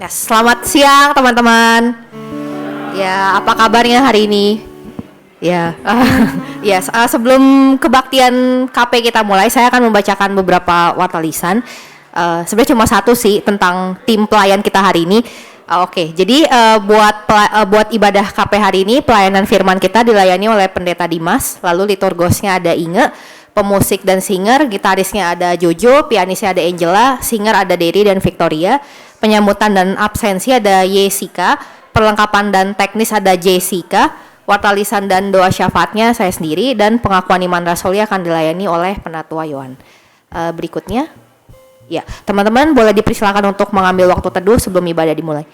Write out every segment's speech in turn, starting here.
Ya, selamat siang teman-teman. Ya, apa kabarnya hari ini? Ya, ya. Sebelum kebaktian KP kita mulai, saya akan membacakan beberapa watalisan. Sebenarnya cuma satu sih tentang tim pelayan kita hari ini. Oke, jadi buat ibadah KP hari ini, pelayanan firman kita dilayani oleh Pendeta Dimas. Lalu liturgosnya ada Inge, pemusik dan singer, gitarisnya ada Jojo, pianisnya ada Angela, singer ada Derry dan Victoria. Penyambutan dan absensi ada Yesika, perlengkapan dan teknis ada Jessica, watalisan dan doa syafaatnya saya sendiri, dan pengakuan iman rasuli akan dilayani oleh Penatua Yohan. Berikutnya, ya teman-teman boleh dipersilakan untuk mengambil waktu teduh sebelum ibadah dimulai.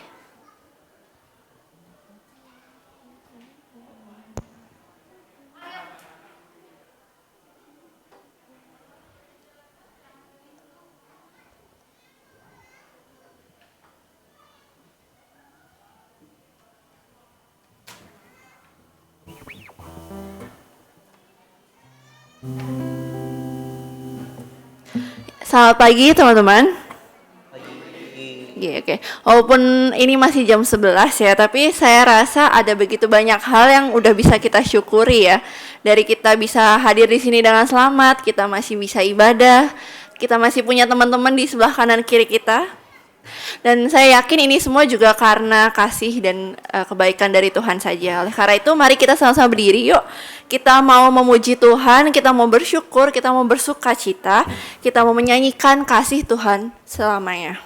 Selamat pagi teman-teman. Oke. Walaupun ini masih jam 11 ya, tapi saya rasa ada begitu banyak hal yang udah bisa kita syukuri ya. Dari kita bisa hadir di sini dengan selamat, kita masih bisa ibadah, kita masih punya teman-teman di sebelah kanan kiri kita. Dan saya yakin ini semua juga karena kasih dan kebaikan dari Tuhan saja. Oleh karena itu mari kita sama-sama berdiri yuk. Kita mau memuji Tuhan, kita mau bersyukur, kita mau bersukacita, kita mau menyanyikan kasih Tuhan selamanya.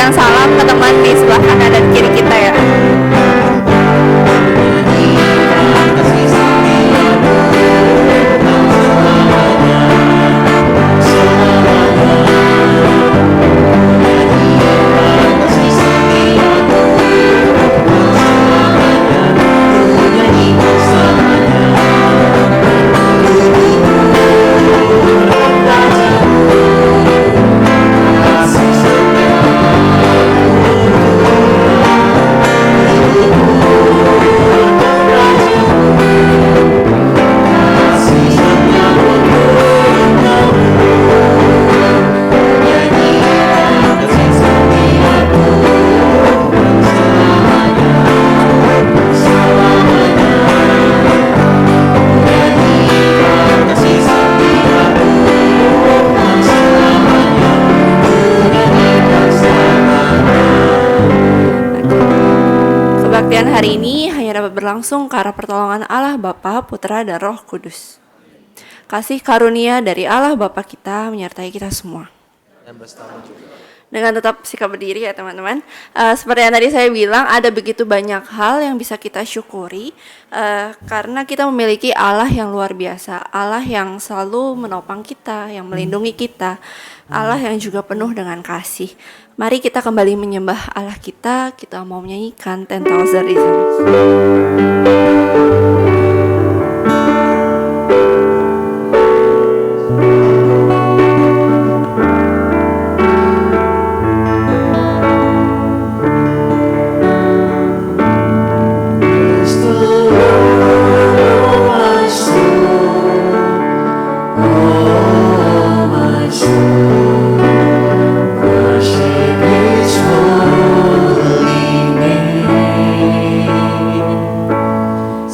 Salam ke teman di sebelah kanan dan kiri kita ya. Kebaktian hari ini hanya dapat berlangsung karena pertolongan Allah Bapa, Putra, dan Roh Kudus. Kasih karunia dari Allah Bapa kita menyertai kita semua. Dengan tetap sikap berdiri ya teman-teman. Seperti yang tadi saya bilang, ada begitu banyak hal yang bisa kita syukuri karena kita memiliki Allah yang luar biasa, Allah yang selalu menopang kita, yang melindungi kita, Allah yang juga penuh dengan kasih. Mari kita kembali menyembah Allah kita mau menyanyikan 10,000 Reasons.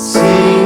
Sing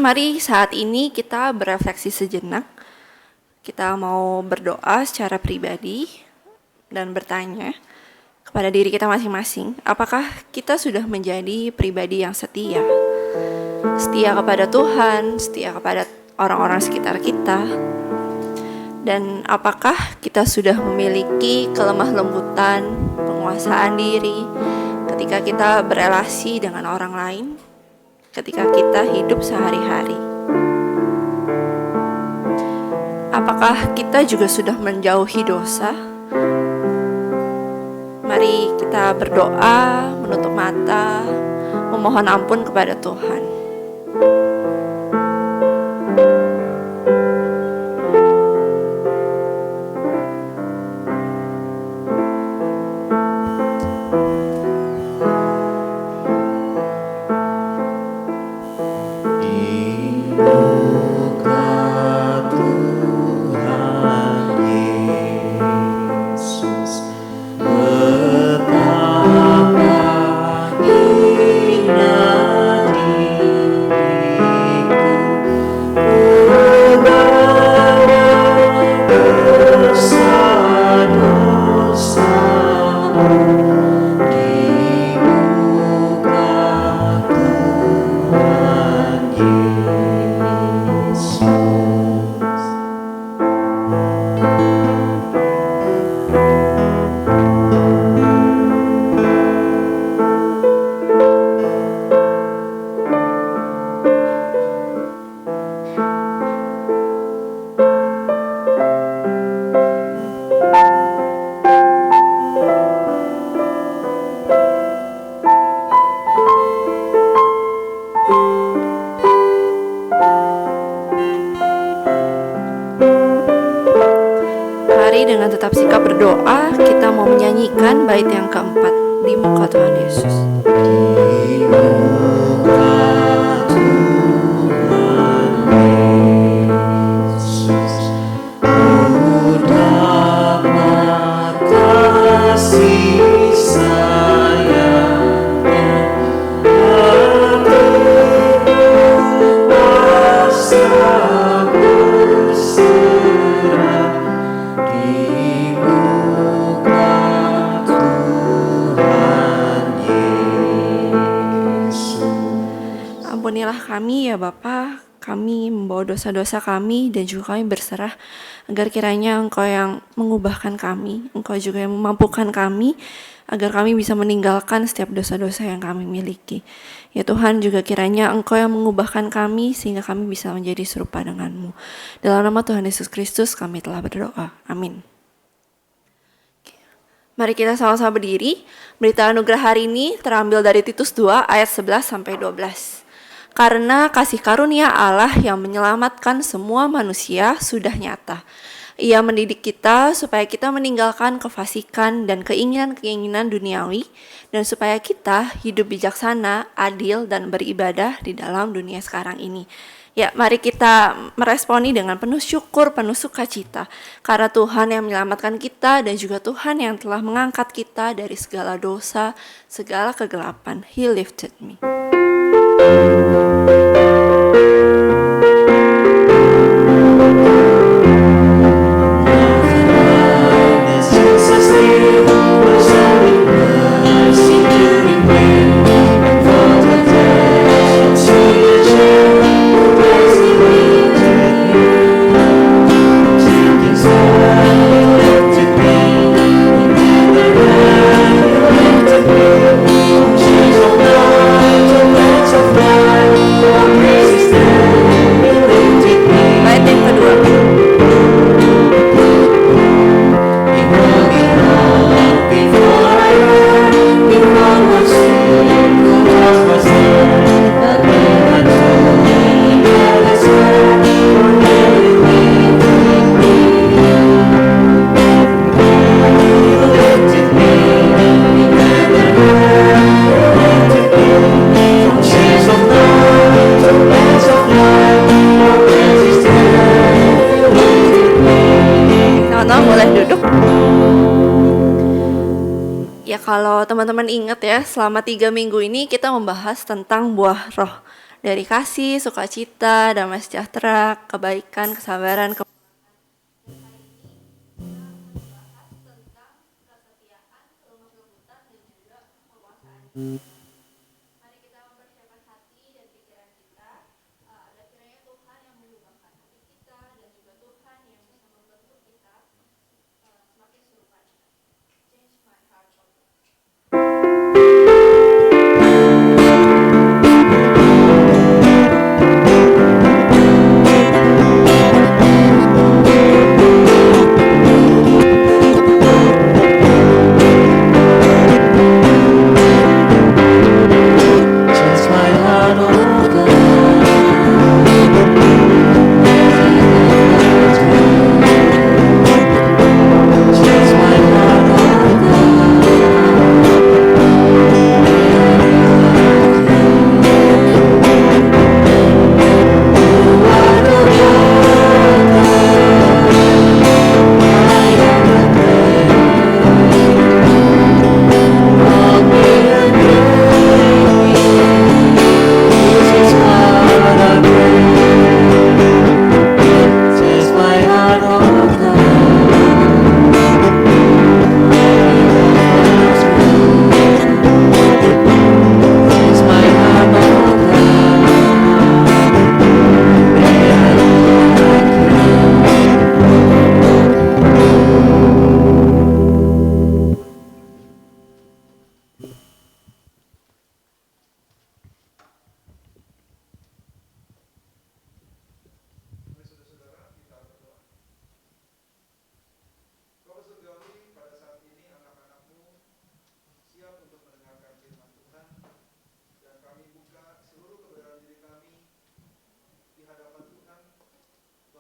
Mari saat ini kita berefleksi sejenak. Kita mau berdoa secara pribadi dan bertanya kepada diri kita masing-masing, apakah kita sudah menjadi pribadi yang setia? Setia kepada Tuhan, setia kepada orang-orang sekitar kita. Dan apakah kita sudah memiliki kelemah lembutan, penguasaan diri ketika kita berelasi dengan orang lain, ketika kita hidup sehari-hari? Apakah kita juga sudah menjauhi dosa? Mari kita berdoa, menutup mata, memohon ampun kepada Tuhan. menyanyikan bait yang keempat di muka Tuhan Yesus. Ampunilah kami ya Bapa, kami membawa dosa-dosa kami dan juga kami berserah agar kiranya Engkau yang mengubahkan kami, Engkau juga yang memampukan kami agar kami bisa meninggalkan setiap dosa-dosa yang kami miliki. Ya Tuhan, juga kiranya Engkau yang mengubahkan kami sehingga kami bisa menjadi serupa dengan-Mu. Dalam nama Tuhan Yesus Kristus kami telah berdoa. Amin. Mari kita sama-sama berdiri. Berita anugerah hari ini terambil dari Titus 2 ayat 11-12. Karena kasih karunia Allah yang menyelamatkan semua manusia sudah nyata. Ia mendidik kita supaya kita meninggalkan kefasikan dan keinginan-keinginan duniawi, dan supaya kita hidup bijaksana, adil, dan beribadah di dalam dunia sekarang ini. Ya, mari kita meresponi dengan penuh syukur, penuh sukacita, karena Tuhan yang menyelamatkan kita dan juga Tuhan yang telah mengangkat kita dari segala dosa, segala kegelapan. He lifted me. Kalau teman-teman ingat ya, selama 3 minggu ini kita membahas tentang buah roh. Dari kasih, sukacita, damai sejahtera, kebaikan, kesabaran, Mari kita mempersiapkan hati dan pikiran kita agar kiranya Tuhan yang mengubahkan hati kita dan juga Tuhan yang bisa membentuk kita semakin serupa. Change my heart, O Lord.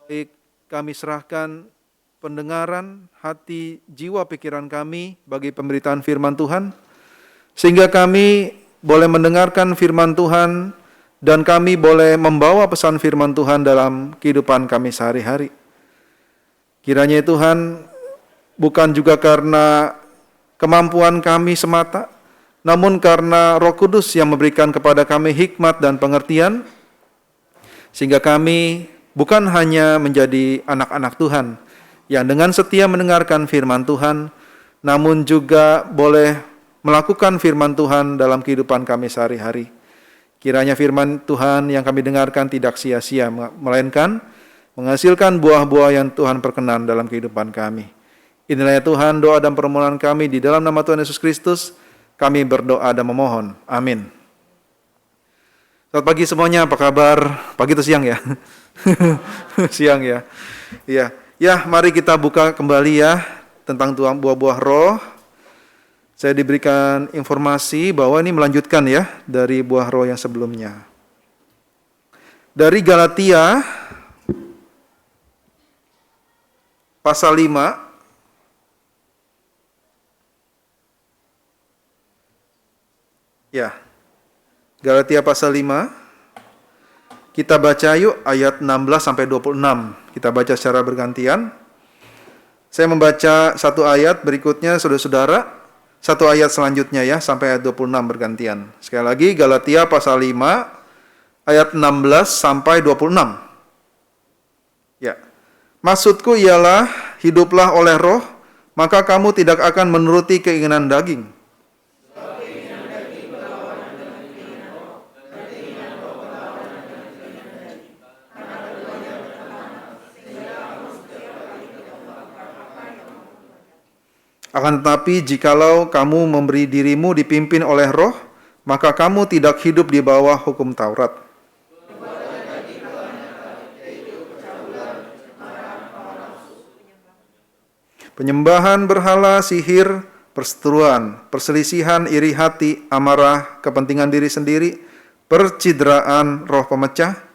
Baik, kami serahkan pendengaran, hati, jiwa, pikiran kami bagi pemberitaan firman Tuhan, sehingga kami boleh mendengarkan firman Tuhan dan kami boleh membawa pesan firman Tuhan dalam kehidupan kami sehari-hari. Kiranya Tuhan, bukan juga karena kemampuan kami semata, namun karena Roh Kudus yang memberikan kepada kami hikmat dan pengertian, sehingga kami bukan hanya menjadi anak-anak Tuhan yang dengan setia mendengarkan firman Tuhan, namun juga boleh melakukan firman Tuhan dalam kehidupan kami sehari-hari. Kiranya firman Tuhan yang kami dengarkan tidak sia-sia, melainkan menghasilkan buah-buah yang Tuhan perkenan dalam kehidupan kami. Inilah ya Tuhan, doa dan permohonan kami di dalam nama Tuhan Yesus Kristus, kami berdoa dan memohon. Amin. Selamat pagi semuanya, apa kabar? Pagi atau siang ya? Siang ya. Ya, mari kita buka kembali ya tentang buah-buah roh. Saya diberikan informasi bahwa ini melanjutkan ya dari buah roh yang sebelumnya. Dari Galatia pasal 5 ya. Galatia pasal 5. Kita baca yuk ayat 16 sampai 26. Kita baca secara bergantian. Saya membaca satu ayat, berikutnya saudara-saudara satu ayat selanjutnya ya sampai ayat 26 bergantian. Sekali lagi Galatia pasal 5 ayat 16 sampai 26. Ya. Maksudku ialah hiduplah oleh roh, maka kamu tidak akan menuruti keinginan daging. Akan tetapi jikalau kamu memberi dirimu dipimpin oleh roh, maka kamu tidak hidup di bawah hukum Taurat. Penyembahan berhala, sihir, perseteruan, perselisihan, iri hati, amarah, kepentingan diri sendiri, percideraan, roh pemecah,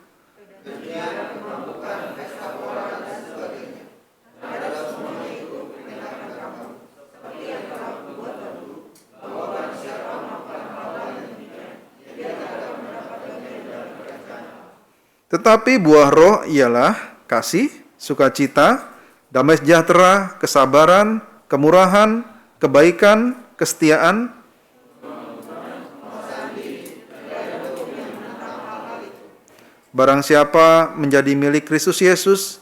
tetapi buah roh ialah kasih, sukacita, damai sejahtera, kesabaran, kemurahan, kebaikan, kesetiaan. Barang siapa menjadi milik Kristus Yesus,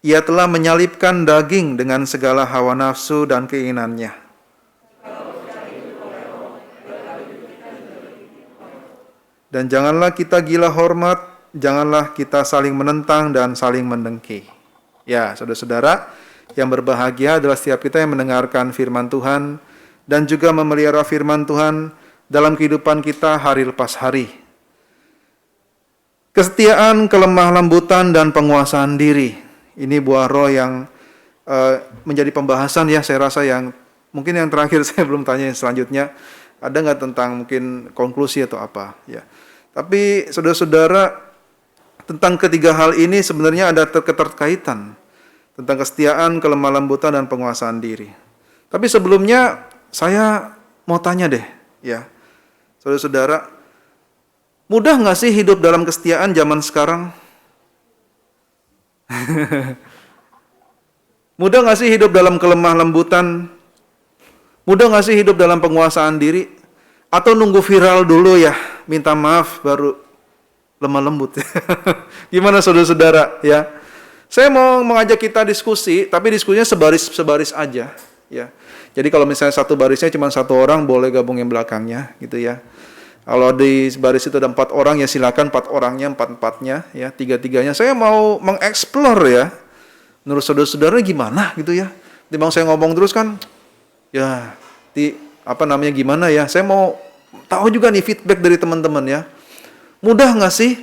ia telah menyalibkan daging dengan segala hawa nafsu dan keinginannya. Dan janganlah kita gila hormat, janganlah kita saling menentang dan saling mendengki. Ya, saudara-saudara, yang berbahagia adalah setiap kita yang mendengarkan firman Tuhan dan juga memelihara firman Tuhan dalam kehidupan kita hari lepas hari. Kesetiaan, kelemah lembutan, dan penguasaan diri. Ini buah roh yang menjadi pembahasan ya, saya rasa yang mungkin yang terakhir saya belum tanya yang selanjutnya. Ada nggak tentang mungkin konklusi atau apa? Ya. Tapi saudara-saudara, tentang ketiga hal ini sebenarnya ada keterkaitan tentang kesetiaan, kelemah lembutan, dan penguasaan diri. Tapi sebelumnya saya mau tanya deh, ya, saudara-saudara, mudah nggak sih hidup dalam kesetiaan zaman sekarang? Mudah nggak sih hidup dalam kelemah lembutan? Mudah nggak sih hidup dalam penguasaan diri? Atau nunggu viral dulu ya, minta maaf baru lemah lembut. Gimana saudara-saudara ya? Saya mau mengajak kita diskusi, tapi diskusinya sebaris aja ya. Jadi kalau misalnya satu barisnya cuma satu orang, boleh gabung yang belakangnya gitu ya. Kalau di baris itu ada 4 orang ya silakan 4 orangnya, 4-4-nya ya, 3-3-nya. Saya mau mengeksplor ya. Menurut saudara-saudara gimana gitu ya. Timbang saya ngomong terus kan ya gimana ya. Saya mau tahu juga nih feedback dari teman-teman ya. Mudah nggak sih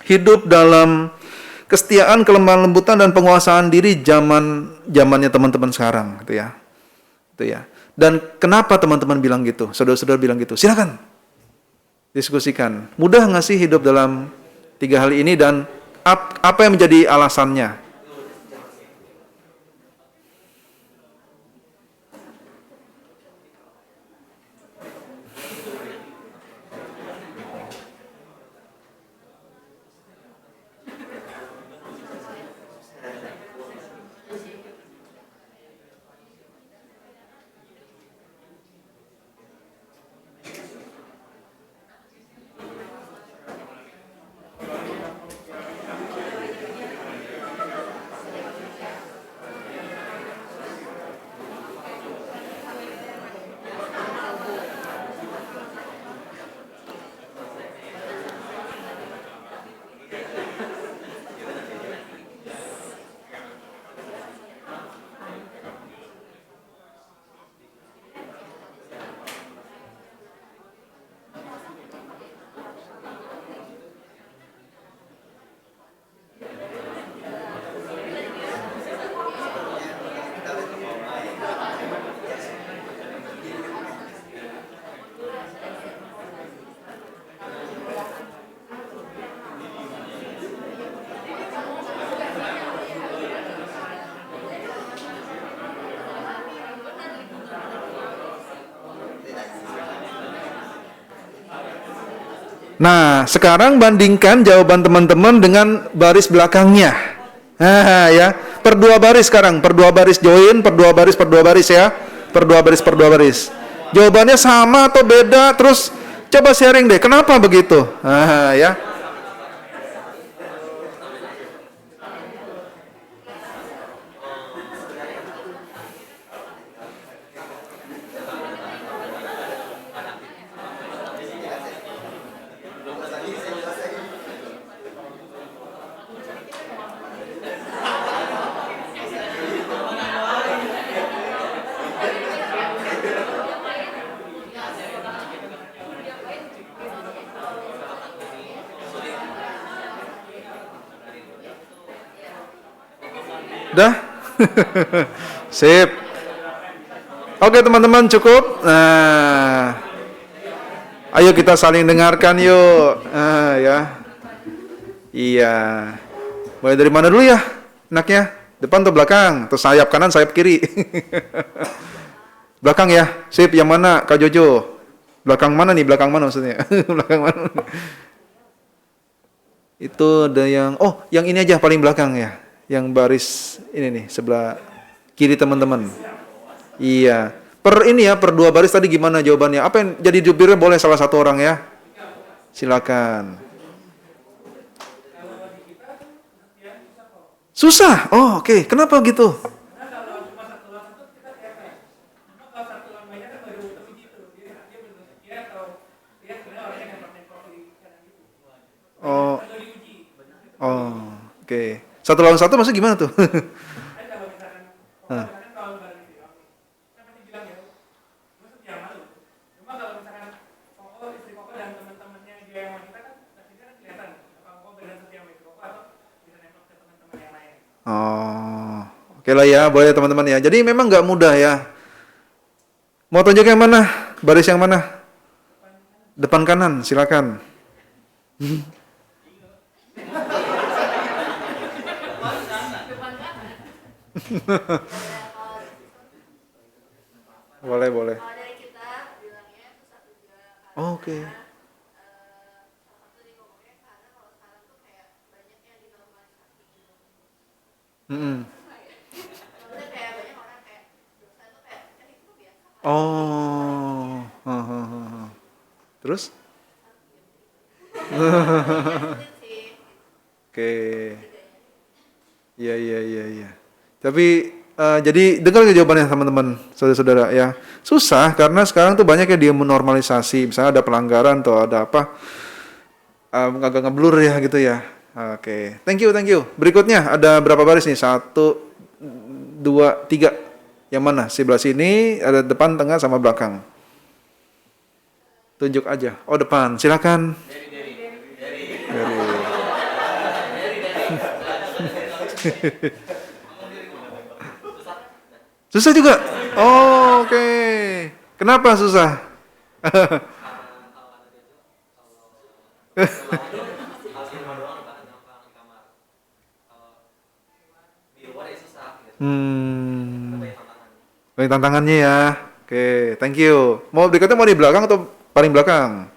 hidup dalam kesetiaan, kelemah lembutan, dan penguasaan diri zamannya teman-teman sekarang, gitu ya. Dan kenapa teman-teman bilang gitu? Saudara-saudara bilang gitu. Silakan diskusikan. Mudah nggak sih hidup dalam 3 hal ini dan apa yang menjadi alasannya? Nah, sekarang bandingkan jawaban teman-teman dengan baris belakangnya. Nah, ya. Per dua baris sekarang, per dua baris join, per dua baris ya. Per dua baris. Jawabannya sama atau beda? Terus coba sharing deh, kenapa begitu? Nah, ya. Dah? Sip. Oke teman-teman, cukup. Nah, ayo kita saling dengarkan yuk. Ya. Iya. Mulai dari mana dulu ya? Enaknya? Depan atau belakang? Atau sayap kanan, sayap kiri? Belakang ya? Sip, yang mana Kak Jojo? Belakang mana nih? Belakang mana maksudnya? Belakang mana? Itu ada yang, oh yang ini aja paling belakang ya. Yang baris ini nih, sebelah kiri teman-teman. Iya. Per ini ya, per dua baris tadi gimana jawabannya? Apa yang jadi jubirnya boleh salah satu orang ya? Silakan. Susah? Oh oke. Kenapa gitu? Oh, oh, oke. Satu lawan satu maksudnya gimana tuh? Hah. Oh, oke lah ya, boleh teman-teman ya. Jadi memang nggak mudah ya. Mau tunjuk yang mana? Baris yang mana? Depan kanan, silakan. Boleh, boleh. Oke. Mm-mm. Oh. Terus? Oke. Iya, iya, iya, iya. Tapi jadi dengar nggak jawabannya teman-teman, saudara-saudara ya. Susah karena sekarang tuh banyak yang dia menormalisasi, misalnya ada pelanggaran atau ada apa, agak ngeblur ya gitu ya. Oke, thank you, thank you. Berikutnya ada berapa baris nih? 1, 2, 3. Yang mana? Sebelah sini, ada depan, tengah, sama belakang. Tunjuk aja. Oh depan, silakan. Dari. Susah juga? Oh, oke. Kenapa susah? Banyak tantangannya ya. Oke, thank you. Mau berikutnya mau di belakang atau paling belakang?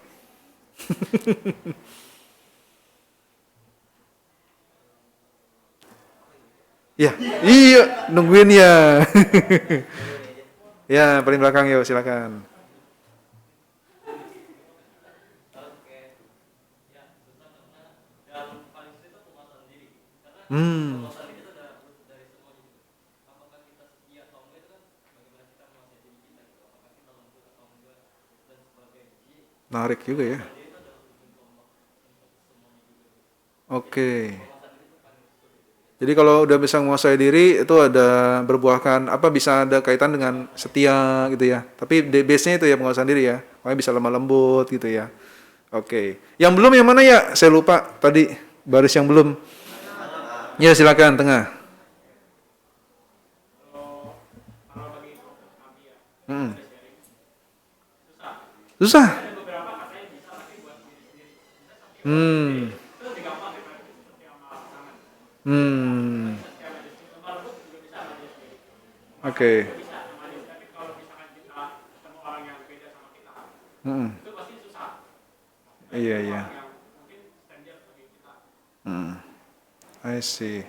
Ya, iya, nungguin ya. Ya, paling belakang yuk, silakan. Hmm, menarik juga ya. Oke. Jadi kalau udah bisa menguasai diri itu ada berbuahkan apa bisa ada kaitan dengan setia gitu ya. Tapi base-nya itu ya penguasaan diri ya. Makanya bisa lemah lembut gitu ya. Oke. Yang belum yang mana ya? Saya lupa tadi baris yang belum. Ya silakan tengah. Hmm. Susah. Hmm. Hmm. Oke. Hmm. Iya, iya. I see.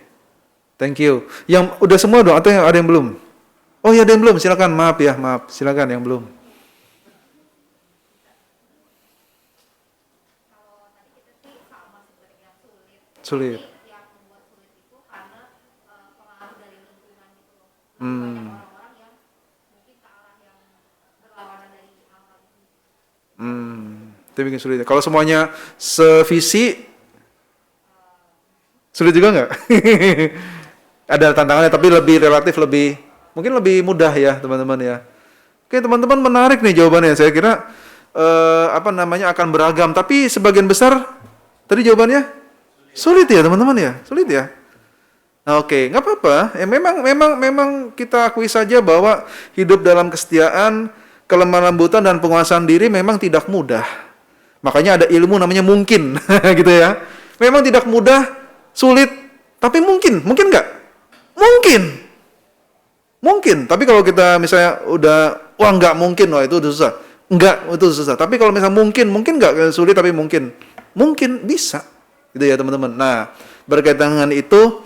Thank you. Yang udah semua dong atau yang ada yang belum? Oh ya, ada yang belum. Silakan. Maaf ya, maaf. Silakan yang belum. Sulit. Hmm. Itu bikin sulit. Kalau semuanya sevisi, sulit juga nggak? Ada tantangannya, tapi lebih relatif, mungkin lebih mudah ya teman-teman ya. Oke teman-teman, menarik nih jawabannya. Saya kira akan beragam, tapi sebagian besar tadi jawabannya sulit ya teman-teman ya, sulit ya. Nah, oke, nggak apa-apa. Memang kita akui saja bahwa hidup dalam kesetiaan, kelemah lembutan dan penguasaan diri memang tidak mudah. Makanya ada ilmu namanya mungkin, gitu ya. Memang tidak mudah, sulit, tapi mungkin nggak? Mungkin. Tapi kalau kita misalnya wah nggak mungkin, wah itu udah susah. Nggak, itu susah. Tapi kalau misalnya mungkin nggak sulit, tapi mungkin bisa, gitu ya teman-teman. Nah, berkaitan dengan itu,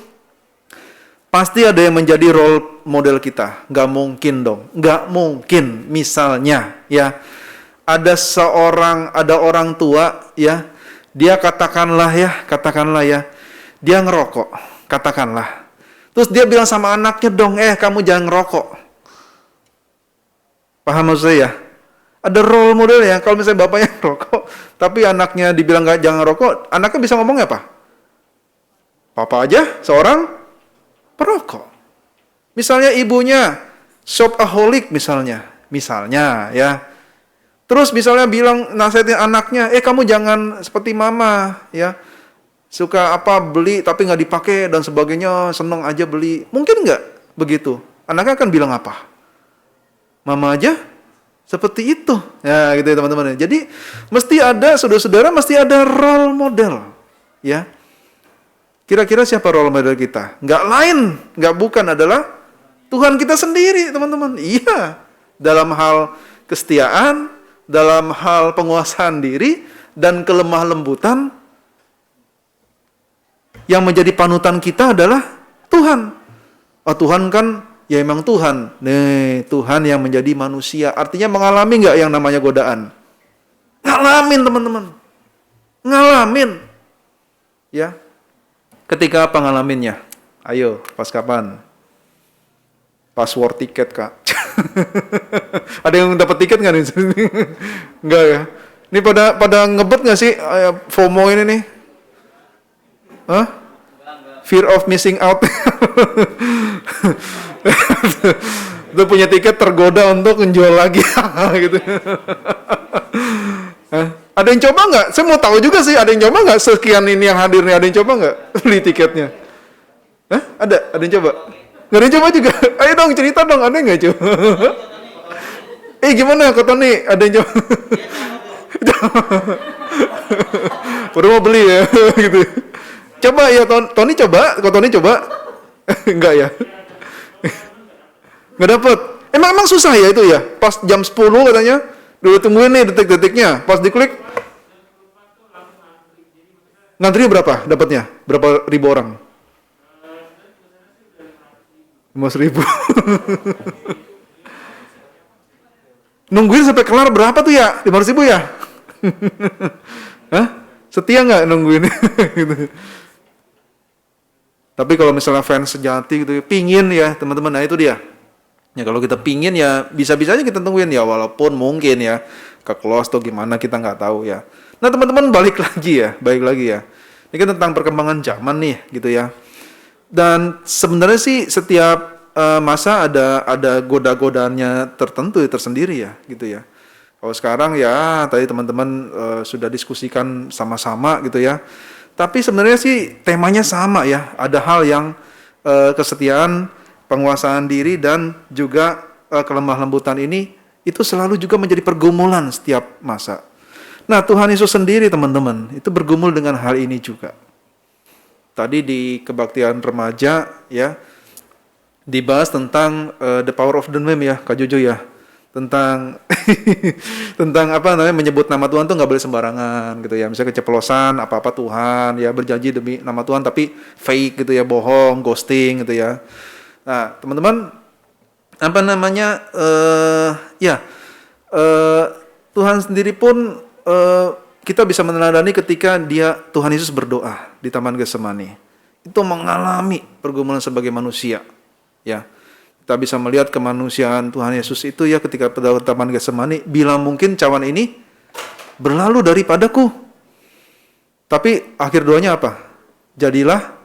pasti ada yang menjadi role model kita. Nggak mungkin dong. Nggak mungkin. Misalnya, ya, ada orang tua, ya, dia katakanlah ya, dia ngerokok, katakanlah. Terus dia bilang sama anaknya dong, kamu jangan ngerokok. Paham maksud saya? Ada role model ya. Kalau misalnya bapaknya ngerokok, tapi anaknya dibilang jangan ngerokok, anaknya bisa ngomongnya apa? Papa aja seorang perokok. Misalnya ibunya shopaholic misalnya ya. Terus misalnya bilang nasihatin anaknya, kamu jangan seperti mama ya. Suka beli tapi nggak dipakai dan sebagainya, seneng aja beli. Mungkin nggak begitu? Anaknya akan bilang apa? Mama aja seperti itu. Ya gitu ya teman-teman. Jadi mesti ada, saudara-saudara, mesti ada role model. Ya. Kira-kira siapa role model kita? Bukan adalah Tuhan kita sendiri, teman-teman. Iya, dalam hal kesetiaan, dalam hal penguasaan diri, dan kelemah lembutan, yang menjadi panutan kita adalah Tuhan. Oh Tuhan kan, ya emang Tuhan. Nih, Tuhan yang menjadi manusia. Artinya mengalami nggak yang namanya godaan? Ngalamin, teman-teman. Ngalamin. Ya. Ketika apa ngalaminnya? Ayo, pas kapan? Pas war tiket, Kak. Ada yang dapat tiket nggak nih? Enggak ya? Ini pada ngebet nggak sih FOMO ini nih? Hah? Fear of missing out. Itu punya tiket tergoda untuk menjual lagi gitu. Ada yang coba nggak? Saya mau tahu juga sih. Ada yang coba nggak? Sekian ini yang hadir nih, ada yang coba nggak beli tiketnya? Hah? Ada yang coba? Nggak ada yang coba juga? Ayo dong cerita dong, ada nggak coba? Gimana kata nih? Ada yang coba? Baru mau beli ya, gitu. Coba ya, Tony coba? Kok Tony coba? Enggak ya? Nggak dapet. Emang susah ya itu ya? Pas jam 10 katanya, dulu tungguin nih detik-detiknya. Pas diklik, ngantrinya berapa dapatnya? Berapa ribu orang? 5.000. Nungguin sampai kelar berapa tuh ya? 500.000 ya? Hah? Setia nggak nungguin? Gitu. Tapi kalau misalnya fans sejati gitu, pingin ya teman-teman, nah itu dia. Ya kalau kita pingin ya bisa-bisa aja kita tungguin ya, walaupun mungkin ya ke close atau gimana kita nggak tahu ya. Nah teman-teman balik lagi ya. Ini kan tentang perkembangan zaman nih gitu ya. Dan sebenarnya sih setiap masa ada goda-godaannya tertentu tersendiri ya gitu ya. Kalau sekarang ya tadi teman-teman sudah diskusikan sama-sama gitu ya. Tapi sebenarnya sih temanya sama ya. Ada hal yang kesetiaan, penguasaan diri dan juga kelemah lembutan ini itu selalu juga menjadi pergumulan setiap masa. Nah, Tuhan Yesus sendiri teman-teman itu bergumul dengan hal ini juga. Tadi di kebaktian remaja ya dibahas tentang the power of the name ya, Kak Jojo ya. tentang tentang apa namanya menyebut nama Tuhan tuh nggak boleh sembarangan gitu ya. Misalnya keceplosan apa-apa Tuhan ya, berjanji demi nama Tuhan tapi fake gitu ya, bohong, ghosting gitu ya. Nah, teman-teman apa namanya Tuhan sendiri pun kita bisa meneladani ketika Tuhan Yesus berdoa di Taman Getsemani. Itu mengalami pergumulan sebagai manusia ya. Kita bisa melihat kemanusiaan Tuhan Yesus itu ya ketika pada Taman Getsemani, bila mungkin cawan ini berlalu daripadaku. Tapi akhir doanya apa? Jadilah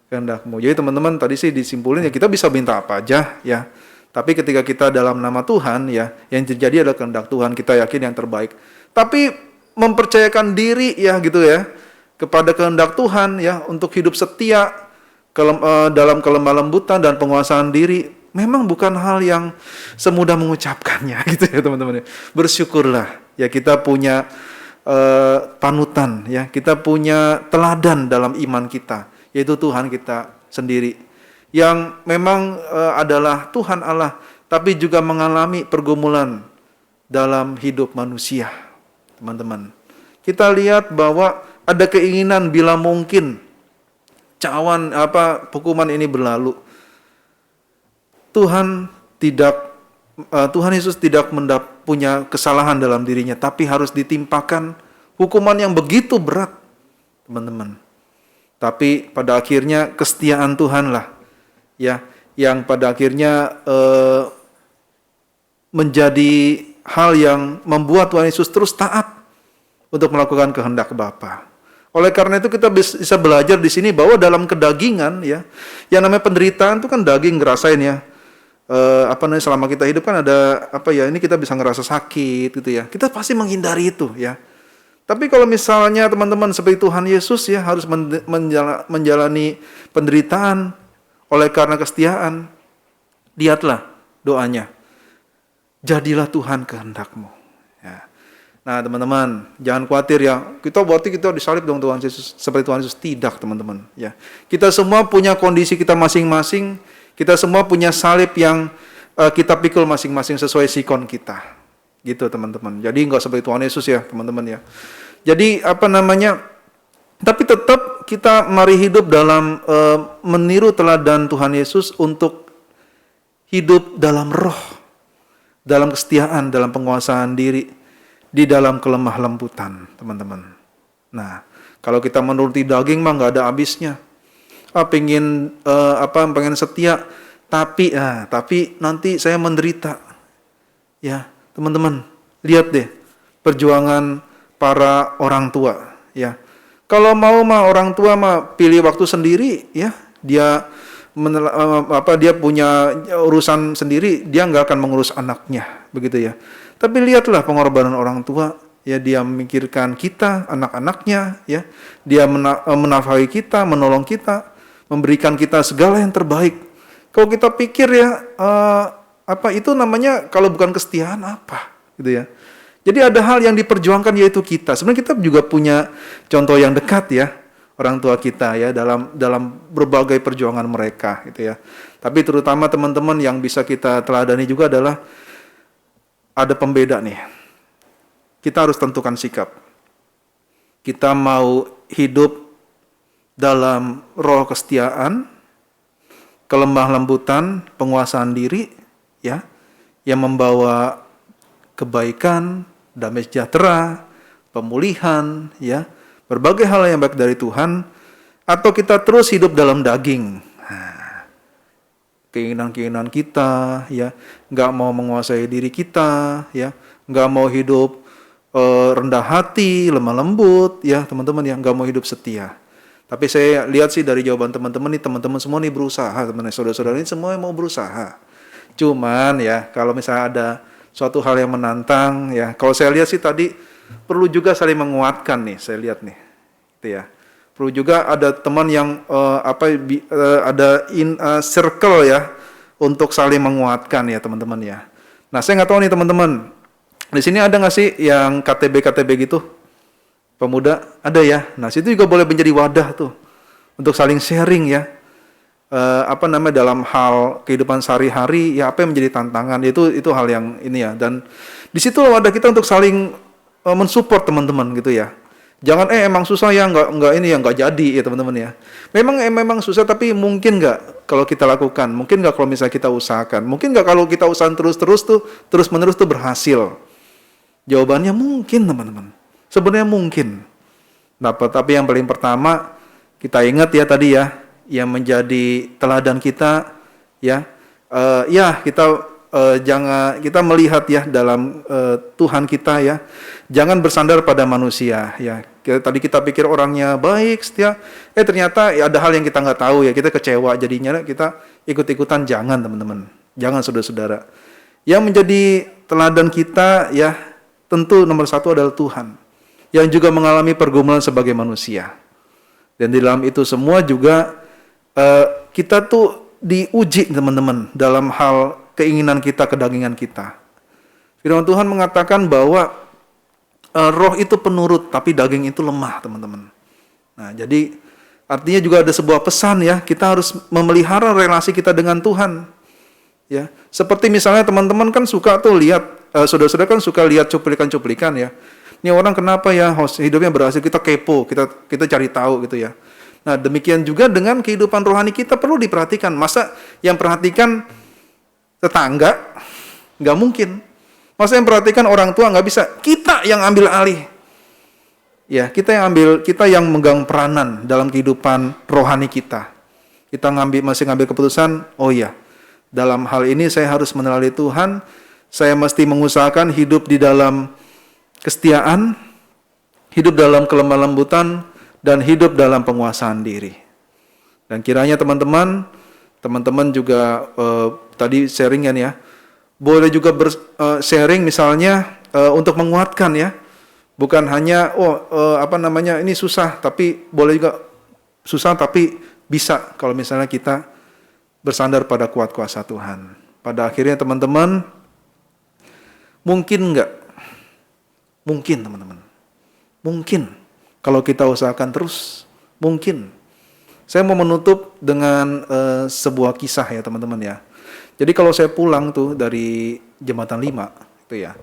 kehendakmu. Jadi teman-teman tadi sih disimpulin ya, kita bisa minta apa aja ya. Tapi ketika kita dalam nama Tuhan ya, yang terjadi adalah kehendak Tuhan, kita yakin yang terbaik. Tapi mempercayakan diri ya gitu ya kepada kehendak Tuhan ya, untuk hidup setia dalam kelemah lembutan dan penguasaan diri, memang bukan hal yang semudah mengucapkannya gitu ya teman-teman. Bersyukurlah ya kita punya panutan ya, kita punya teladan dalam iman kita, yaitu Tuhan kita sendiri yang memang adalah Tuhan Allah, tapi juga mengalami pergumulan dalam hidup manusia. Teman-teman, kita lihat bahwa ada keinginan bila mungkin hukuman ini berlalu. Tuhan Yesus tidak punya kesalahan dalam dirinya, tapi harus ditimpakan hukuman yang begitu berat, teman-teman. Tapi pada akhirnya kesetiaan Tuhanlah ya yang pada akhirnya menjadi hal yang membuat Tuhan Yesus terus taat untuk melakukan kehendak Bapa. Oleh karena itu kita bisa belajar di sini bahwa dalam kedagingan ya, yang namanya penderitaan itu kan daging ngerasain ya. Selama kita hidup kan ada ini kita bisa ngerasa sakit gitu ya. Kita pasti menghindari itu ya. Tapi kalau misalnya teman-teman seperti Tuhan Yesus ya harus menjalani penderitaan oleh karena kesetiaan, lihatlah doanya. Jadilah Tuhan kehendakmu. Ya. Nah teman-teman, jangan khawatir ya. Kita berarti kita disalib dong Tuhan Yesus seperti Tuhan Yesus, tidak teman-teman. Ya, kita semua punya kondisi kita masing-masing. Kita semua punya salib yang kita pikul masing-masing sesuai sikon kita. Gitu teman-teman. Jadi nggak seperti Tuhan Yesus ya teman-teman ya. Jadi tapi tetap kita mari hidup dalam meniru teladan Tuhan Yesus untuk hidup dalam roh, dalam kesetiaan, dalam penguasaan diri, di dalam kelemah lembutan, teman-teman. Nah, kalau kita menuruti daging mah nggak ada habisnya. Pengen setia, tapi nanti saya menderita. Ya, teman-teman, lihat deh perjuangan para orang tua. Ya, kalau mau mah orang tua mah pilih waktu sendiri, ya, dia punya urusan sendiri, dia nggak akan mengurus anaknya, begitu ya. Tapi lihatlah pengorbanan orang tua, ya, dia memikirkan kita, anak-anaknya, ya, dia menafkahi kita, menolong kita, memberikan kita segala yang terbaik. Kalau kita pikir ya, itu namanya kalau bukan kesetiaan apa, gitu ya. Jadi ada hal yang diperjuangkan yaitu kita. Sebenarnya kita juga punya contoh yang dekat ya, orang tua kita ya dalam berbagai perjuangan mereka, gitu ya. Tapi terutama teman-teman yang bisa kita teladani juga adalah ada pembeda nih. Kita harus tentukan sikap. Kita mau hidup dalam roh kesetiaan, kelemah lembutan, penguasaan diri, ya, yang membawa kebaikan, damai sejahtera, pemulihan, ya, berbagai hal yang baik dari Tuhan, atau kita terus hidup dalam daging, keinginan-keinginan kita, ya, nggak mau menguasai diri kita, ya, nggak mau hidup rendah hati, lemah lembut, ya, teman-teman yang nggak mau hidup setia. Tapi saya lihat sih dari jawaban teman-teman nih, teman-teman semua nih berusaha, teman-teman saudara-saudara ini semua mau berusaha. Cuman ya, kalau misalnya ada suatu hal yang menantang, ya, kalau saya lihat sih tadi perlu juga saling menguatkan nih, saya lihat nih, gitu ya. Perlu juga ada teman yang circle ya untuk saling menguatkan ya teman-teman ya. Nah saya nggak tahu nih teman-teman, di sini ada nggak sih yang KTB gitu? Pemuda ada ya. Nah situ juga boleh menjadi wadah tuh untuk saling sharing ya. dalam hal kehidupan sehari-hari, ya apa yang menjadi tantangan, itu hal yang ini ya. Dan di situ ada kita untuk saling mensupport teman-teman gitu ya. Jangan emang susah ya, nggak jadi ya teman-teman ya. Memang susah, tapi mungkin nggak kalau kita lakukan, mungkin nggak kalau misalnya kita usahakan, mungkin nggak kalau kita usahakan terus-menerus tuh berhasil. Jawabannya mungkin teman-teman. Sebenarnya mungkin. Tapi yang paling pertama kita ingat ya tadi ya, yang menjadi teladan kita ya, jangan kita melihat ya dalam Tuhan kita ya, jangan bersandar pada manusia ya. Tadi kita pikir orangnya baik, setia, ternyata ya ada hal yang kita nggak tahu ya, kita kecewa jadinya kita ikut-ikutan. Jangan teman-teman, jangan saudara-saudara. Yang menjadi teladan kita ya, tentu nomor satu adalah Tuhan, yang juga mengalami pergumulan sebagai manusia. Dan di dalam itu semua juga kita tuh diuji teman-teman dalam hal keinginan kita, kedagingan kita. Firman Tuhan mengatakan bahwa roh itu penurut, tapi daging itu lemah, teman-teman. Nah, jadi artinya juga ada sebuah pesan ya, kita harus memelihara relasi kita dengan Tuhan. Ya, seperti misalnya teman-teman kan suka tuh lihat, saudara-saudara kan suka lihat cuplikan-cuplikan ya. Ini orang kenapa ya hidupnya berhasil, kita kepo, kita cari tahu gitu ya. Nah, demikian juga dengan kehidupan rohani kita perlu diperhatikan. Masa yang perhatikan tetangga? Nggak mungkin. Masa yang perhatikan orang tua? Nggak bisa. Kita yang ambil alih. Ya, kita yang megang peranan dalam kehidupan rohani kita. Kita masih ngambil keputusan, oh iya, dalam hal ini saya harus meneladani Tuhan, saya mesti mengusahakan hidup di dalam kesetiaan, hidup dalam kelemah lembutan, dan hidup dalam penguasaan diri. Dan kiranya teman-teman juga tadi sharingan ya, boleh juga sharing misalnya untuk menguatkan ya, bukan hanya ini susah, tapi boleh juga susah tapi bisa kalau misalnya kita bersandar pada kuat kuasa Tuhan. Pada akhirnya teman-teman, mungkin enggak? Mungkin teman-teman. Mungkin kalau kita usahakan terus, mungkin. Saya mau menutup dengan sebuah kisah ya teman-teman ya. Jadi kalau saya pulang tuh dari Jembatan 5 itu ya,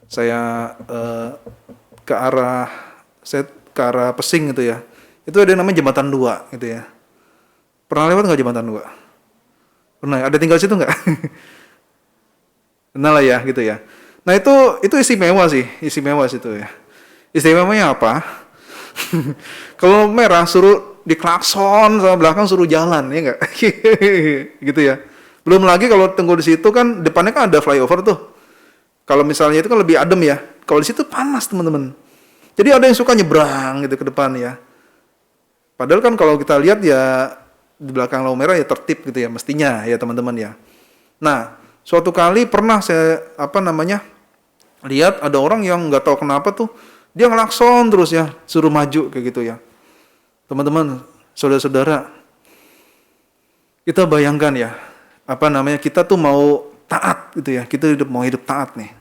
saya ke arah Pesing gitu ya. Itu ada yang namanya Jembatan 2 gitu ya. Pernah lewat nggak Jembatan 2? Pernah, ada tinggal situ nggak? Pernah lah ya gitu ya. Nah itu istimewa situ ya. Istimewanya apa? Kalau merah suruh diklakson, sama belakang suruh jalan, ya nggak? Gitu ya. Belum lagi kalau tunggu di situ kan depannya kan ada flyover tuh. Kalau misalnya itu kan lebih adem ya. Kalau di situ panas teman-teman. Jadi ada yang suka nyebrang gitu ke depan ya. Padahal kan kalau kita lihat ya di belakang lampu merah ya tertib gitu ya mestinya ya teman-teman ya. Nah, suatu kali pernah saya lihat ada orang yang nggak tahu kenapa tuh dia ngelakson terus ya, suruh maju kayak gitu ya. Teman-teman, saudara-saudara, kita bayangkan ya, kita tuh mau taat gitu ya, kita mau hidup taat nih.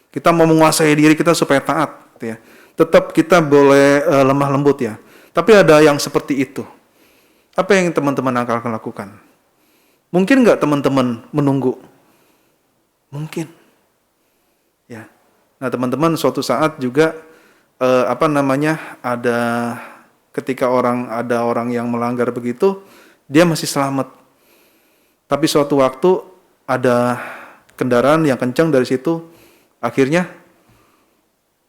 Kita mau menguasai diri kita supaya taat gitu ya. Tetap kita boleh lemah lembut ya. Tapi ada yang seperti itu. Apa yang teman-teman akan lakukan? Mungkin nggak teman-teman menunggu? Mungkin. Ya. Nah teman-teman suatu saat juga ada ketika ada orang yang melanggar begitu, dia masih selamat. Tapi suatu waktu ada kendaraan yang kencang dari situ, akhirnya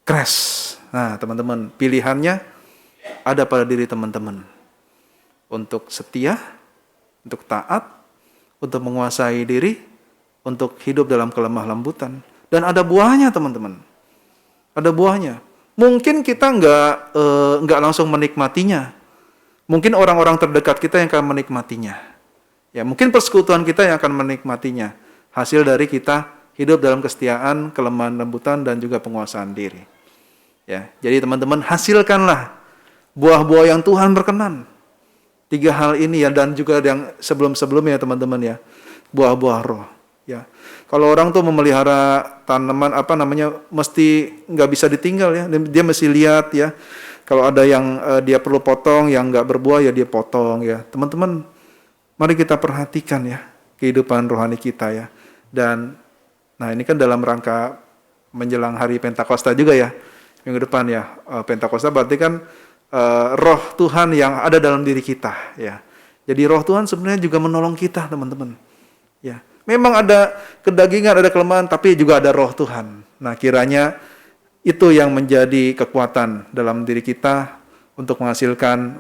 crash. Nah teman-teman, pilihannya ada pada diri teman-teman. Untuk setia, untuk taat, untuk menguasai diri, untuk hidup dalam kelemah lembutan. Dan ada buahnya teman-teman. Ada buahnya. Mungkin kita nggak langsung menikmatinya. Mungkin orang-orang terdekat kita yang akan menikmatinya. Ya, mungkin persekutuan kita yang akan menikmatinya. Hasil dari kita hidup dalam kesetiaan, kelemahan lembutan, dan juga penguasaan diri. Ya, jadi teman-teman hasilkanlah buah-buah yang Tuhan berkenan. 3 hal ini ya, dan juga yang sebelum-sebelumnya ya teman-teman ya, buah-buah roh. Ya, kalau orang tuh memelihara tanaman mesti nggak bisa ditinggal ya, dia mesti lihat ya. Kalau ada yang dia perlu potong, yang nggak berbuah ya dia potong ya. Teman-teman, Mari kita perhatikan ya kehidupan rohani kita ya. Dan nah ini kan dalam rangka menjelang hari Pentakosta juga ya. Minggu depan ya. Pentakosta berarti kan roh Tuhan yang ada dalam diri kita ya. Jadi roh Tuhan sebenarnya juga menolong kita, teman-teman. Ya. Memang ada kedagingan, ada kelemahan, tapi juga ada roh Tuhan. Nah, kiranya itu yang menjadi kekuatan dalam diri kita untuk menghasilkan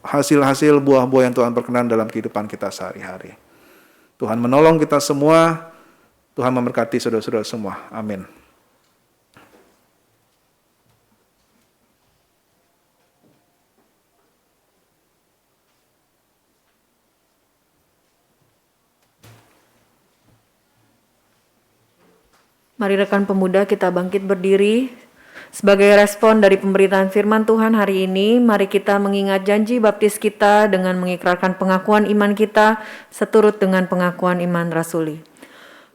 hasil-hasil buah-buah yang Tuhan berkenan dalam kehidupan kita sehari-hari. Tuhan menolong kita semua, Tuhan memberkati saudara-saudara semua. Amin. Mari rekan pemuda kita bangkit berdiri. Sebagai respon dari pemberitaan firman Tuhan hari ini, mari kita mengingat janji baptis kita dengan mengikrarkan pengakuan iman kita seturut dengan pengakuan iman rasuli.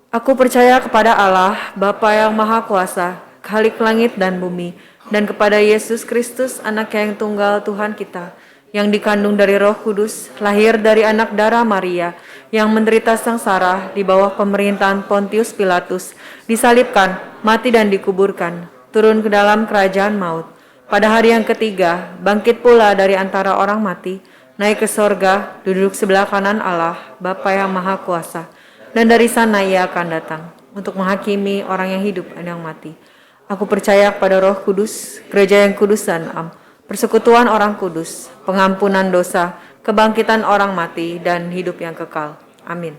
Aku percaya kepada Allah, Bapa yang Maha Kuasa, Khalik langit dan bumi, dan kepada Yesus Kristus, Anak-Nya yang tunggal Tuhan kita, yang dikandung dari Roh Kudus, lahir dari anak darah Maria, yang menderita sengsara di bawah pemerintahan Pontius Pilatus, disalibkan, mati dan dikuburkan, turun ke dalam kerajaan maut. Pada hari yang ketiga, bangkit pula dari antara orang mati, naik ke sorga, duduk sebelah kanan Allah, Bapa yang Maha Kuasa. Dan dari sana ia akan datang untuk menghakimi orang yang hidup dan yang mati. Aku percaya kepada Roh Kudus, gereja yang kudus dan am, persekutuan orang kudus, pengampunan dosa, kebangkitan orang mati, dan hidup yang kekal. Amin.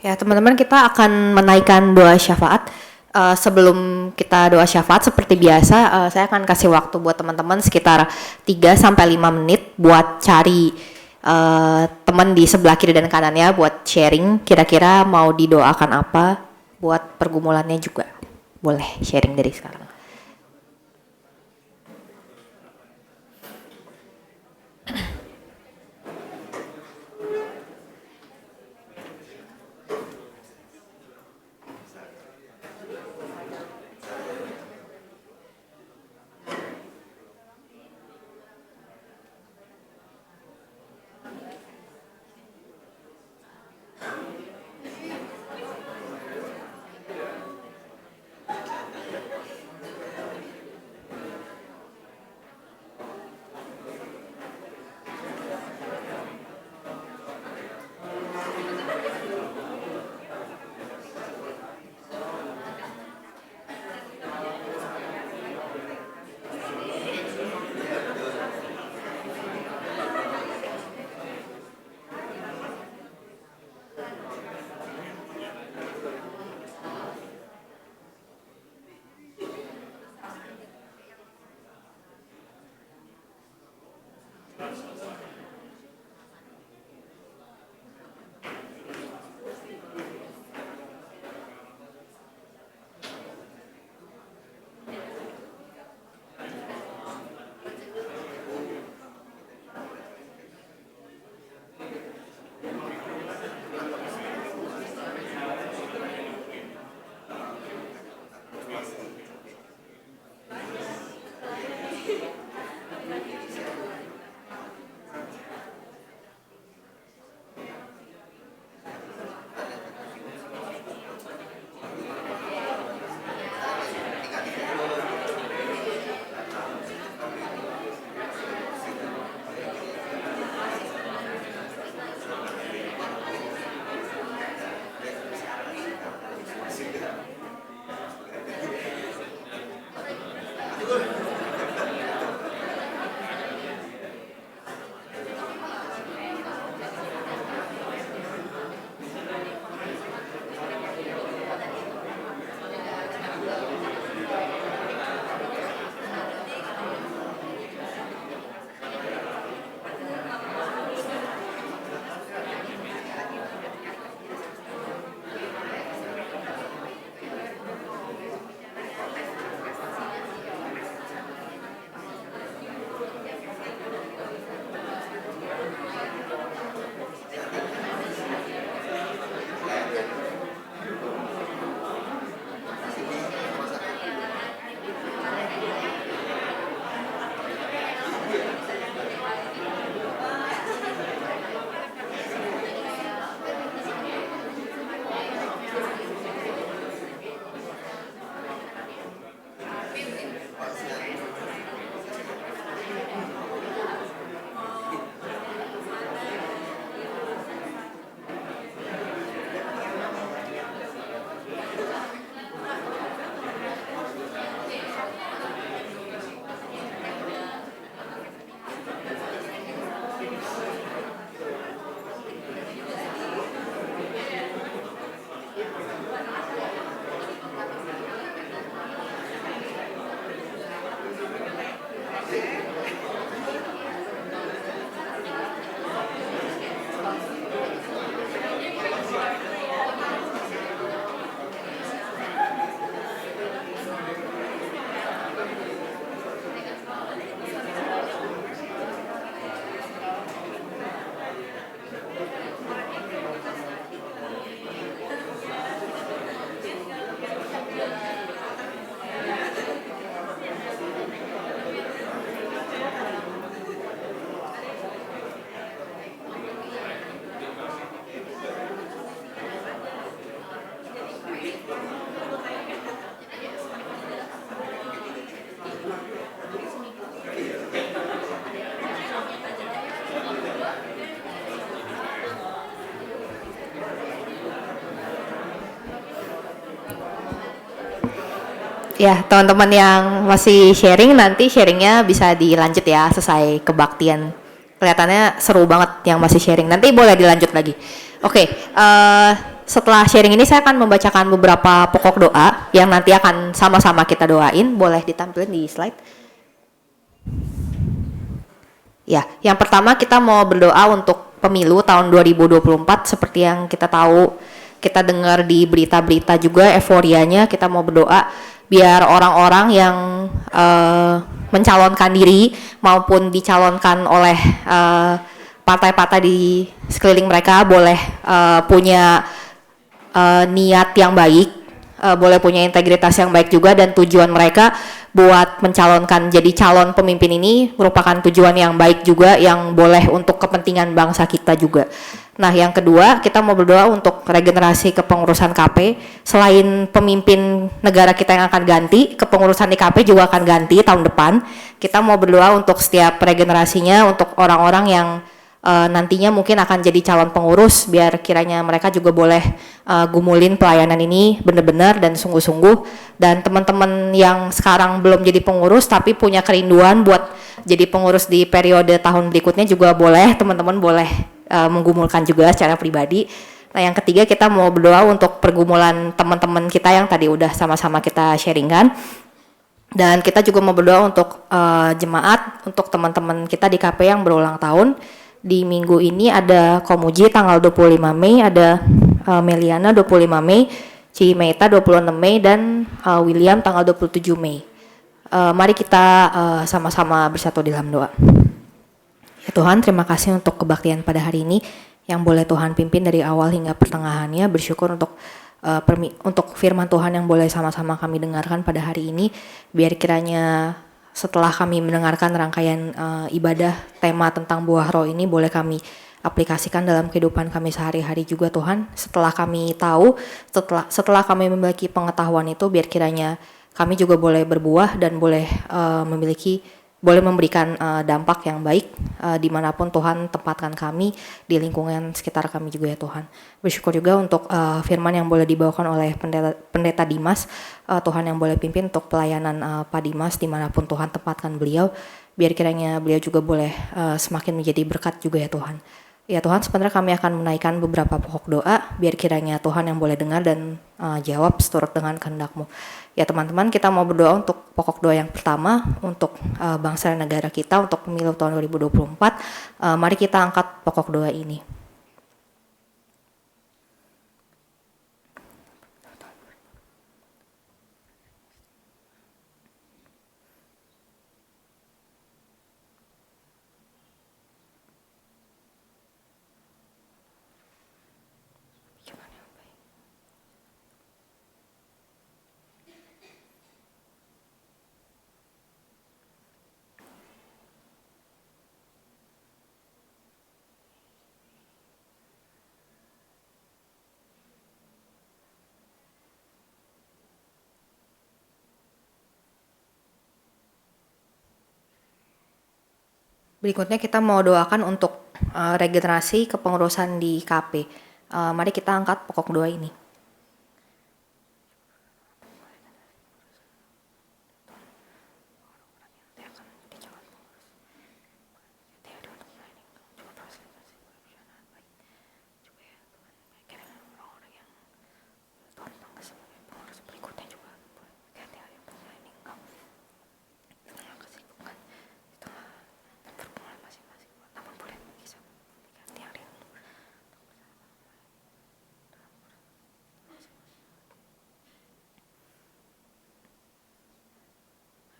Ya, teman-teman, kita akan menaikkan doa syafaat. Sebelum kita doa syafaat seperti biasa, saya akan kasih waktu buat teman-teman sekitar 3-5 menit buat cari teman di sebelah kiri dan kanannya buat sharing kira-kira mau didoakan apa, buat pergumulannya juga. Boleh sharing dari sekarang. Ya, teman-teman yang masih sharing nanti sharingnya bisa dilanjut ya selesai kebaktian. Kelihatannya seru banget yang masih sharing. Nanti boleh dilanjut lagi. Oke, setelah sharing ini saya akan membacakan beberapa pokok doa yang nanti akan sama-sama kita doain. Boleh ditampilkan di slide. Ya, yang pertama kita mau berdoa untuk pemilu tahun 2024 seperti yang kita tahu, kita dengar di berita-berita juga euforianya. Kita mau berdoa biar orang-orang yang mencalonkan diri maupun dicalonkan oleh partai-partai di sekeliling mereka boleh punya niat yang baik, boleh punya integritas yang baik juga, dan tujuan mereka buat mencalonkan jadi calon pemimpin ini merupakan tujuan yang baik juga yang boleh untuk kepentingan bangsa kita juga. Nah, yang kedua kita mau berdoa untuk regenerasi kepengurusan KP. Selain pemimpin negara kita yang akan ganti, kepengurusan di KP juga akan ganti tahun depan. Kita mau berdoa untuk setiap regenerasinya, untuk orang-orang yang nantinya mungkin akan jadi calon pengurus, biar kiranya mereka juga boleh gumulin pelayanan ini benar-benar dan sungguh-sungguh. Dan teman-teman yang sekarang belum jadi pengurus tapi punya kerinduan buat jadi pengurus di periode tahun berikutnya juga boleh, teman-teman boleh menggumulkan juga secara pribadi. Nah, yang ketiga kita mau berdoa untuk pergumulan teman-teman kita yang tadi udah sama-sama kita sharingkan. Dan kita juga mau berdoa untuk jemaat, untuk teman-teman kita di KP yang berulang tahun. Di minggu ini ada Komuji tanggal 25 Mei, ada Meliana 25 Mei, Cimeta 26 Mei, dan William tanggal 27 Mei. Mari kita sama-sama bersatu dalam doa. Ya Tuhan, terima kasih untuk kebaktian pada hari ini yang boleh Tuhan pimpin dari awal hingga pertengahannya. Bersyukur untuk firman Tuhan yang boleh sama-sama kami dengarkan pada hari ini. Biar kiranya setelah kami mendengarkan rangkaian ibadah tema tentang buah roh ini boleh kami aplikasikan dalam kehidupan kami sehari-hari juga Tuhan. Setelah kami tahu, setelah kami memiliki pengetahuan itu, biar kiranya kami juga boleh berbuah dan boleh memberikan dampak yang baik dimanapun Tuhan tempatkan kami, di lingkungan sekitar kami juga ya Tuhan. Bersyukur juga untuk firman yang boleh dibawakan oleh pendeta Dimas, Tuhan yang boleh pimpin untuk pelayanan Pak Dimas dimanapun Tuhan tempatkan beliau, biar kiranya beliau juga boleh semakin menjadi berkat juga ya Tuhan. Ya Tuhan, sebenarnya kami akan menaikkan beberapa pokok doa, biar kiranya Tuhan yang boleh dengar dan jawab seturut dengan kehendak-Mu. Ya teman-teman, kita mau berdoa untuk pokok doa yang pertama, untuk bangsa dan negara kita, untuk pemilu tahun 2024. Mari kita angkat pokok doa ini. Berikutnya kita mau doakan untuk regenerasi kepengurusan di KP. Mari kita angkat pokok doa ini.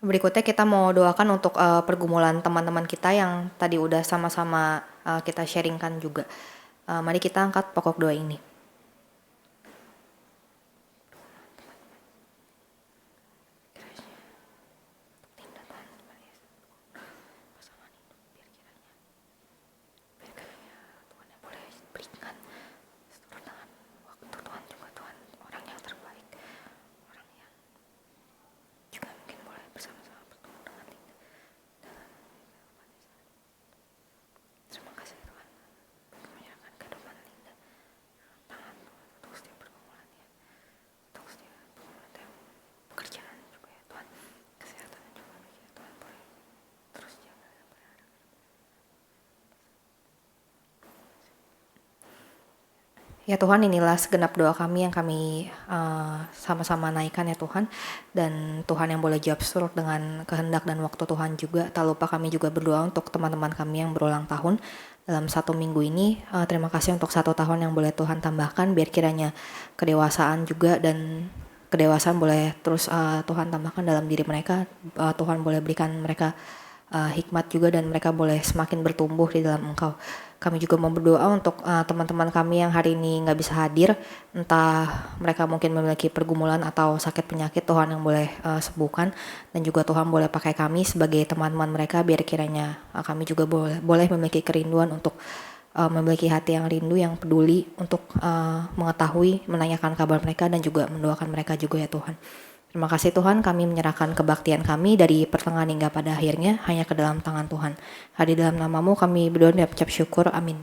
Berikutnya kita mau doakan untuk pergumulan teman-teman kita yang tadi udah sama-sama kita sharingkan juga. Mari kita angkat pokok doa ini. Ya Tuhan, inilah segenap doa kami yang kami sama-sama naikkan ya Tuhan. Dan Tuhan yang boleh jawab surut dengan kehendak dan waktu Tuhan juga. Tak lupa kami juga berdoa untuk teman-teman kami yang berulang tahun dalam 1 minggu ini. Terima kasih untuk 1 tahun yang boleh Tuhan tambahkan, biar kiranya kedewasaan juga dan kedewasaan boleh terus Tuhan tambahkan dalam diri mereka. Tuhan boleh berikan mereka hikmat juga dan mereka boleh semakin bertumbuh di dalam Engkau. Kami juga mau berdoa untuk teman-teman kami yang hari ini nggak bisa hadir, entah mereka mungkin memiliki pergumulan atau sakit penyakit, Tuhan yang boleh sembuhkan, dan juga Tuhan boleh pakai kami sebagai teman-teman mereka, biar kiranya kami juga boleh memiliki kerinduan untuk memiliki hati yang rindu, yang peduli untuk mengetahui, menanyakan kabar mereka dan juga mendoakan mereka juga ya Tuhan. Terima kasih Tuhan, kami menyerahkan kebaktian kami dari pertengahan hingga pada akhirnya hanya ke dalam tangan Tuhan. Di dalam namamu kami berdoa dan ucap syukur. Amin.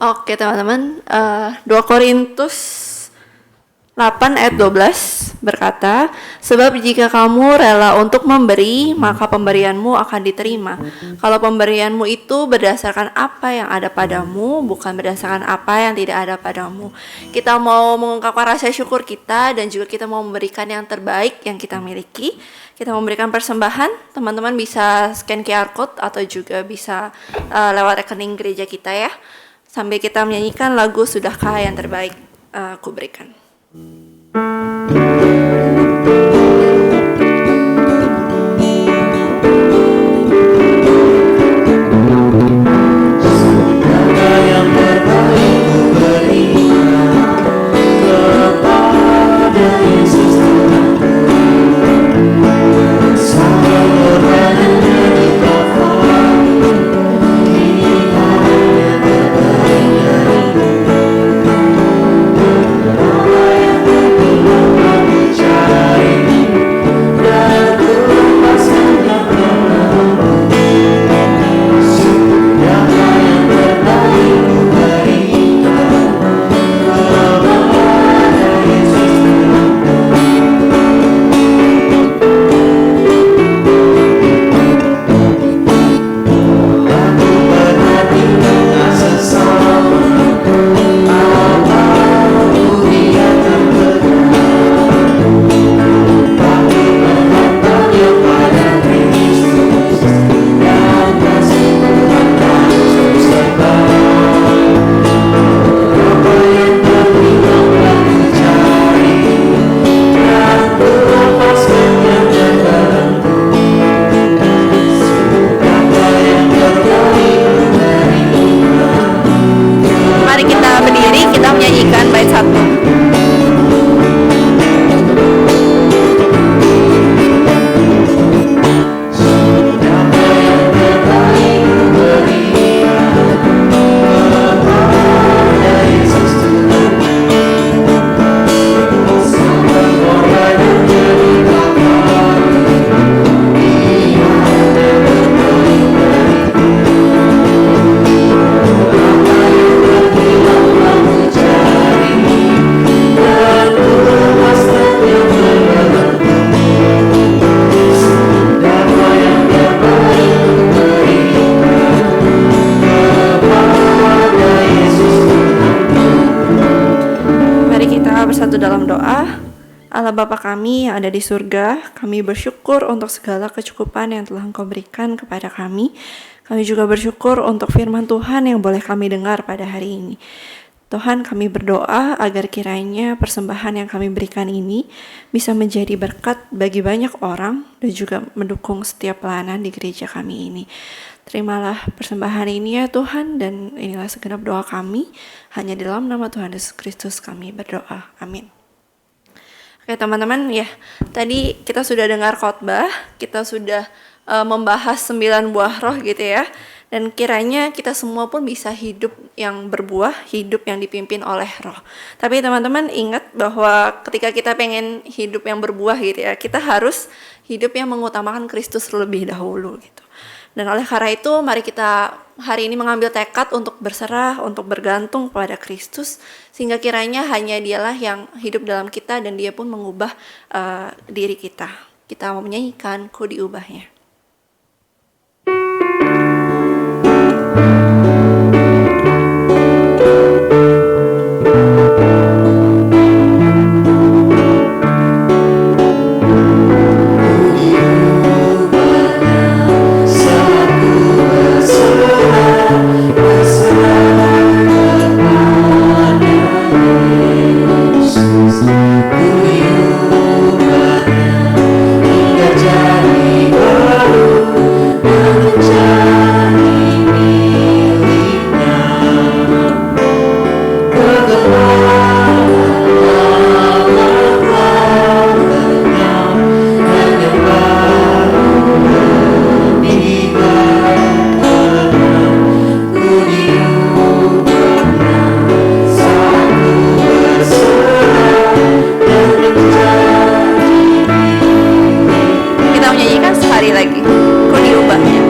Oke teman-teman, 2 Korintus 8 ayat 12 berkata, sebab jika kamu rela untuk memberi, maka pemberianmu akan diterima. Kalau pemberianmu itu berdasarkan apa yang ada padamu, bukan berdasarkan apa yang tidak ada padamu. Kita mau mengungkapkan rasa syukur kita dan juga kita mau memberikan yang terbaik yang kita miliki. Kita memberikan persembahan, teman-teman bisa scan QR code atau juga bisa lewat rekening gereja kita ya. Sambil kita menyanyikan lagu Sudahkah yang terbaik aku berikan. Allah Bapa kami yang ada di surga, kami bersyukur untuk segala kecukupan yang telah Engkau berikan kepada kami. Kami juga bersyukur untuk firman Tuhan yang boleh kami dengar pada hari ini. Tuhan, kami berdoa agar kiranya persembahan yang kami berikan ini bisa menjadi berkat bagi banyak orang dan juga mendukung setiap pelayanan di gereja kami ini. Terimalah persembahan ini ya Tuhan, dan inilah segenap doa kami. Hanya di dalam nama Tuhan Yesus Kristus kami berdoa. Amin. Oke teman-teman, ya tadi kita sudah dengar khotbah, kita sudah membahas 9 buah roh gitu ya. Dan kiranya kita semua pun bisa hidup yang berbuah, hidup yang dipimpin oleh roh. Tapi teman-teman ingat bahwa ketika kita pengen hidup yang berbuah gitu ya, kita harus hidup yang mengutamakan Kristus terlebih dahulu gitu. Dan oleh karena itu, mari kita hari ini mengambil tekad untuk berserah, untuk bergantung kepada Kristus, sehingga kiranya hanya Dialah yang hidup dalam kita dan Dia pun mengubah diri kita. Kita mau menyanyikan Ku Diubahnya. Kita menyanyikan sekali lagi, Ku Diubahnya.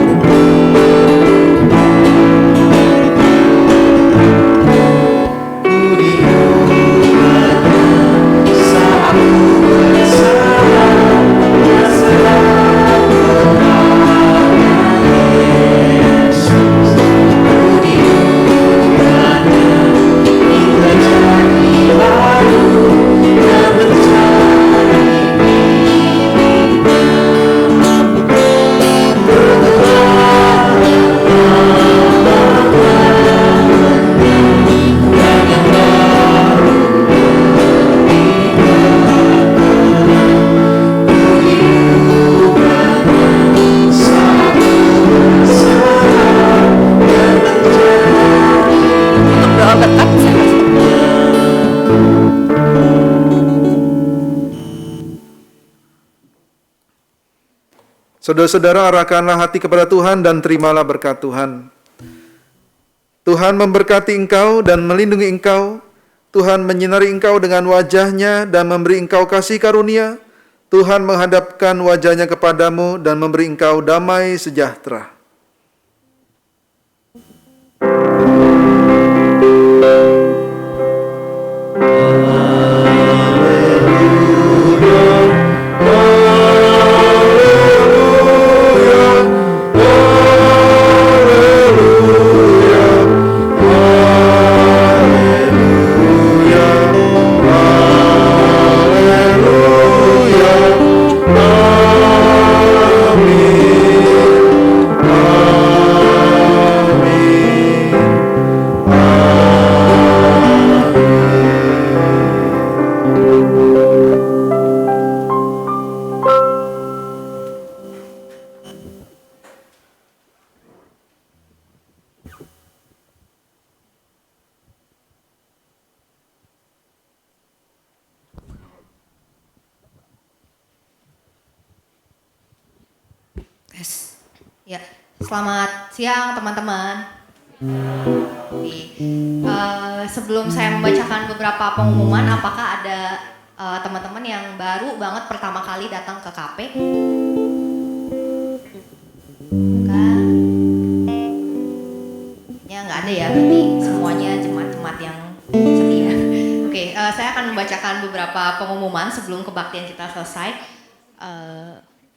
Untuk doa berkat, saya kasih. Saudara-saudara, arahkanlah hati kepada Tuhan dan terimalah berkat Tuhan. Tuhan memberkati engkau dan melindungi engkau. Tuhan menyinari engkau dengan wajah-Nya dan memberi engkau kasih karunia. Tuhan menghadapkan wajah-Nya kepadamu dan memberi engkau damai sejahtera. Yes. Ya, selamat siang teman-teman. Oke. Sebelum saya membacakan beberapa pengumuman, apakah ada teman-teman yang baru banget pertama kali datang ke KP? Bukan? Ya nggak ada ya, berarti semuanya jemaat-jemaat yang setia. Oke, saya akan membacakan beberapa pengumuman sebelum kebaktian kita selesai.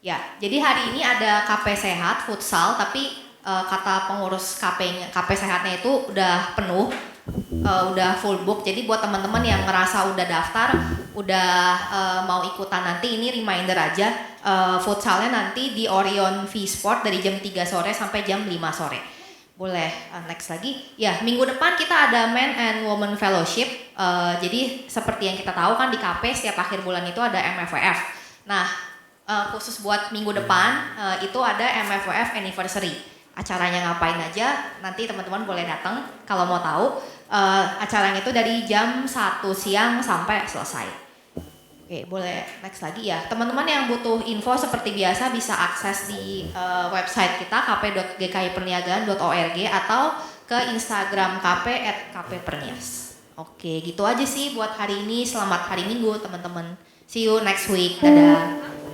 Ya, jadi hari ini ada KP Sehat futsal, tapi kata pengurus KP Sehatnya itu udah penuh, udah full book. Jadi buat teman-teman yang ngerasa udah daftar, udah mau ikutan nanti, ini reminder aja, futsalnya nanti di Orion V Sport dari jam 3 sore sampai jam 5 sore. Boleh next lagi. Ya, minggu depan kita ada Men and Women Fellowship. Jadi seperti yang kita tahu kan di KP setiap akhir bulan itu ada MFWF. Nah, khusus buat minggu depan itu ada MFWF Anniversary. Acaranya ngapain aja, nanti teman-teman boleh datang kalau mau tahu. Acaranya itu dari jam 1 siang sampai selesai. Oke, boleh next lagi ya. Teman-teman yang butuh info seperti biasa bisa akses di website kita kp.gkiperniagaan.org atau ke Instagram kp@kppernias. Oke, gitu aja sih buat hari ini. Selamat hari Minggu teman-teman. See you next week. Dadah.